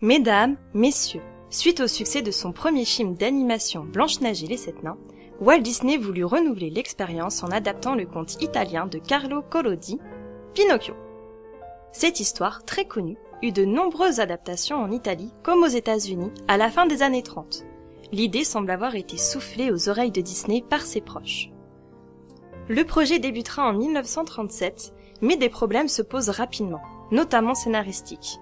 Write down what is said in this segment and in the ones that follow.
Mesdames, messieurs, suite au succès de son premier film d'animation Blanche-Neige et les Sept Nains, Walt Disney voulut renouveler l'expérience en adaptant le conte italien de Carlo Collodi, Pinocchio. Cette histoire, très connue, eut de nombreuses adaptations en Italie comme aux États-Unis à la fin des années 30. L'idée semble avoir été soufflée aux oreilles de Disney par ses proches. Le projet débutera en 1937, mais des problèmes se posent rapidement, notamment scénaristiques.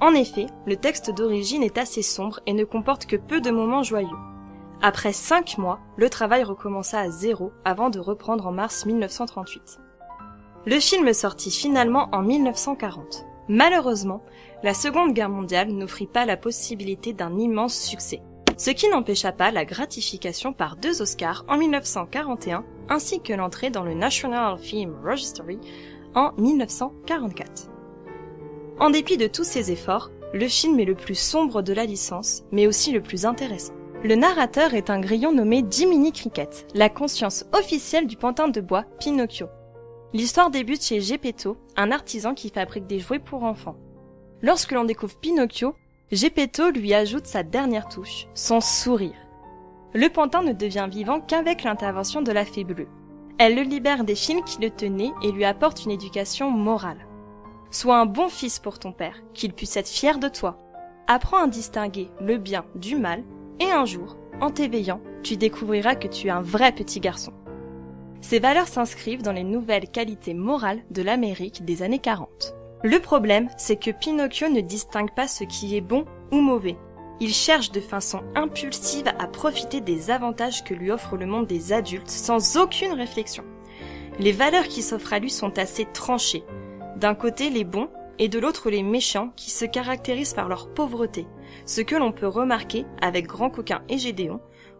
En effet, le texte d'origine est assez sombre et ne comporte que peu de moments joyeux. Après 5 mois, le travail recommença à zéro avant de reprendre en mars 1938. Le film sortit finalement en 1940. Malheureusement, la Seconde Guerre mondiale n'offrit pas la possibilité d'un immense succès, ce qui n'empêcha pas la gratification par 2 Oscars en 1941 ainsi que l'entrée dans le National Film Registry en 1944. En dépit de tous ces efforts, le film est le plus sombre de la licence, mais aussi le plus intéressant. Le narrateur est un grillon nommé Jiminy Cricket, la conscience officielle du pantin de bois Pinocchio. L'histoire débute chez Geppetto, un artisan qui fabrique des jouets pour enfants. Lorsque l'on découvre Pinocchio, Geppetto lui ajoute sa dernière touche, son sourire. Le pantin ne devient vivant qu'avec l'intervention de la fée bleue. Elle le libère des fils qui le tenaient et lui apporte une éducation morale. Sois un bon fils pour ton père, qu'il puisse être fier de toi. Apprends à distinguer le bien du mal, et un jour, en t'éveillant, tu découvriras que tu es un vrai petit garçon. Ces valeurs s'inscrivent dans les nouvelles qualités morales de l'Amérique des années 40. Le problème, c'est que Pinocchio ne distingue pas ce qui est bon ou mauvais. Il cherche de façon impulsive à profiter des avantages que lui offre le monde des adultes sans aucune réflexion. Les valeurs qui s'offrent à lui sont assez tranchées. D'un côté les bons et de l'autre les méchants qui se caractérisent par leur pauvreté, ce que l'on peut remarquer avec Grand Coquin et Gédéon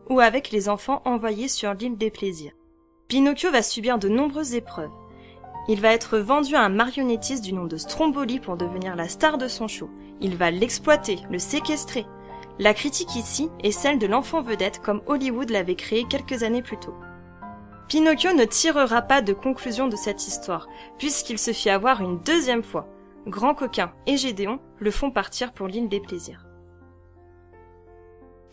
ou avec les enfants envoyés sur l'île des plaisirs. Pinocchio va subir de nombreuses épreuves. Il va être vendu à un marionnettiste du nom de Stromboli pour devenir la star de son show. Il va l'exploiter, le séquestrer. La critique ici est celle de l'enfant vedette comme Hollywood l'avait créé quelques années plus tôt. Pinocchio ne tirera pas de conclusion de cette histoire, puisqu'il se fit avoir une deuxième fois. Grand Coquin et Gédéon le font partir pour l'île des plaisirs.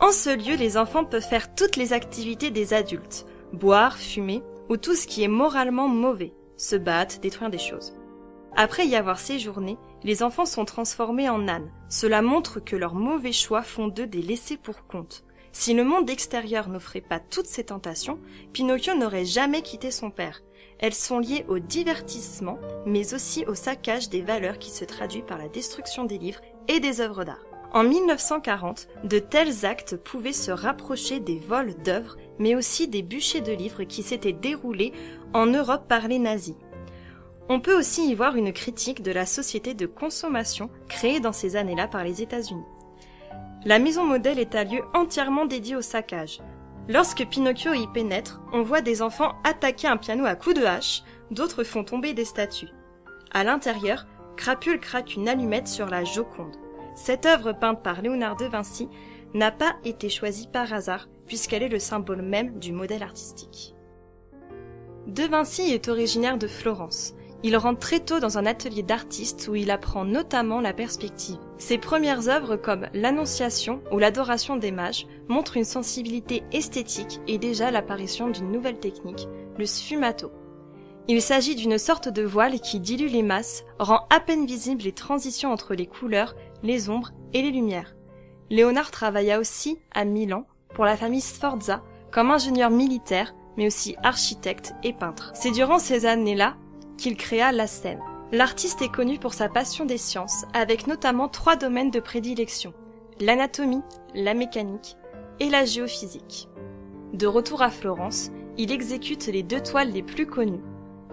En ce lieu, les enfants peuvent faire toutes les activités des adultes, boire, fumer, ou tout ce qui est moralement mauvais, se battre, détruire des choses. Après y avoir séjourné, les enfants sont transformés en ânes. Cela montre que leurs mauvais choix font d'eux des laissés pour compte. Si le monde extérieur n'offrait pas toutes ces tentations, Pinocchio n'aurait jamais quitté son père. Elles sont liées au divertissement, mais aussi au saccage des valeurs qui se traduit par la destruction des livres et des œuvres d'art. En 1940, de tels actes pouvaient se rapprocher des vols d'œuvres, mais aussi des bûchers de livres qui s'étaient déroulés en Europe par les nazis. On peut aussi y voir une critique de la société de consommation créée dans ces années-là par les États-Unis. La maison modèle est un lieu entièrement dédié au saccage. Lorsque Pinocchio y pénètre, on voit des enfants attaquer un piano à coups de hache, d'autres font tomber des statues. À l'intérieur, Crapule craque une allumette sur la Joconde. Cette œuvre peinte par Léonard de Vinci n'a pas été choisie par hasard, puisqu'elle est le symbole même du modèle artistique. De Vinci est originaire de Florence. Il rentre très tôt dans un atelier d'artiste où il apprend notamment la perspective. Ses premières œuvres comme l'Annonciation ou l'Adoration des mages montrent une sensibilité esthétique et déjà l'apparition d'une nouvelle technique, le sfumato. Il s'agit d'une sorte de voile qui dilue les masses, rend à peine visibles les transitions entre les couleurs, les ombres et les lumières. Léonard travailla aussi à Milan pour la famille Sforza comme ingénieur militaire, mais aussi architecte et peintre. C'est durant ces années-là qu'il créa la scène. L'artiste est connu pour sa passion des sciences, avec notamment 3 domaines de prédilection, l'anatomie, la mécanique et la géophysique. De retour à Florence, il exécute les 2 toiles les plus connues,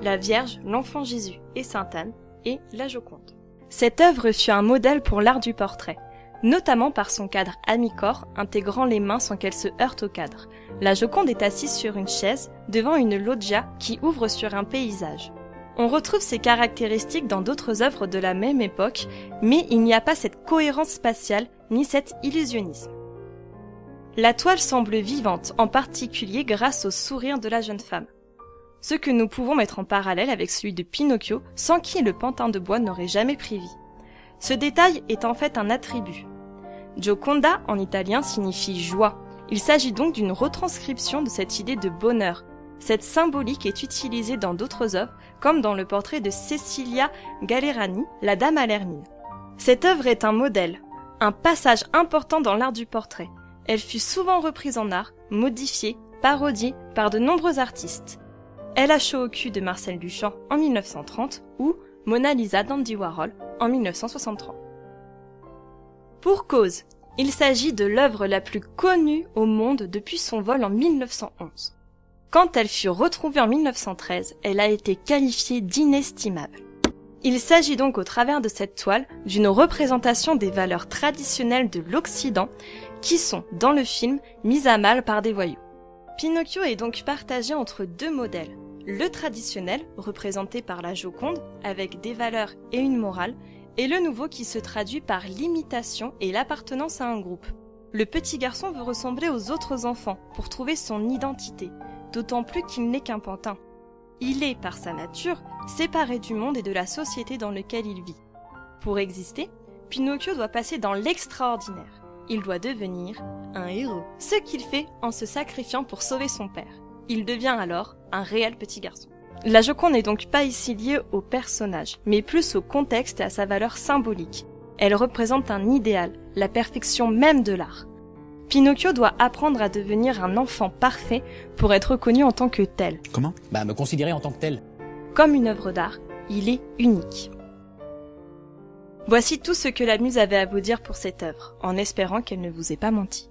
la Vierge, l'Enfant Jésus et Sainte Anne, et la Joconde. Cette œuvre fut un modèle pour l'art du portrait, notamment par son cadre à mi-corps, intégrant les mains sans qu'elles se heurtent au cadre. La Joconde est assise sur une chaise, devant une loggia qui ouvre sur un paysage. On retrouve ces caractéristiques dans d'autres œuvres de la même époque, mais il n'y a pas cette cohérence spatiale ni cet illusionnisme. La toile semble vivante, en particulier grâce au sourire de la jeune femme. Ce que nous pouvons mettre en parallèle avec celui de Pinocchio, sans qui le pantin de bois n'aurait jamais pris vie. Ce détail est en fait un attribut. Gioconda en italien signifie joie. Il s'agit donc d'une retranscription de cette idée de bonheur. Cette symbolique est utilisée dans d'autres œuvres, comme dans le portrait de Cecilia Gallerani, la Dame à l'hermine. Cette œuvre est un modèle, un passage important dans l'art du portrait. Elle fut souvent reprise en art, modifiée, parodiée par de nombreux artistes. LHOQ de Marcel Duchamp en 1930 ou Mona Lisa d'Andy Warhol en 1963. Pour cause, il s'agit de l'œuvre la plus connue au monde depuis son vol en 1911. Quand elle fut retrouvée en 1913, elle a été qualifiée d'inestimable. Il s'agit donc au travers de cette toile d'une représentation des valeurs traditionnelles de l'Occident qui sont, dans le film, mises à mal par des voyous. Pinocchio est donc partagé entre deux modèles. Le traditionnel, représenté par la Joconde, avec des valeurs et une morale, et le nouveau qui se traduit par l'imitation et l'appartenance à un groupe. Le petit garçon veut ressembler aux autres enfants pour trouver son identité, d'autant plus qu'il n'est qu'un pantin. Il est, par sa nature, séparé du monde et de la société dans laquelle il vit. Pour exister, Pinocchio doit passer dans l'extraordinaire. Il doit devenir un héros. Ce qu'il fait en se sacrifiant pour sauver son père. Il devient alors un réel petit garçon. La Joconde n'est donc pas ici liée au personnage, mais plus au contexte et à sa valeur symbolique. Elle représente un idéal, la perfection même de l'art. Pinocchio doit apprendre à devenir un enfant parfait pour être reconnu en tant que tel. Comment ? Me considérer en tant que tel. Comme une œuvre d'art, il est unique. Voici tout ce que la muse avait à vous dire pour cette œuvre, en espérant qu'elle ne vous ait pas menti.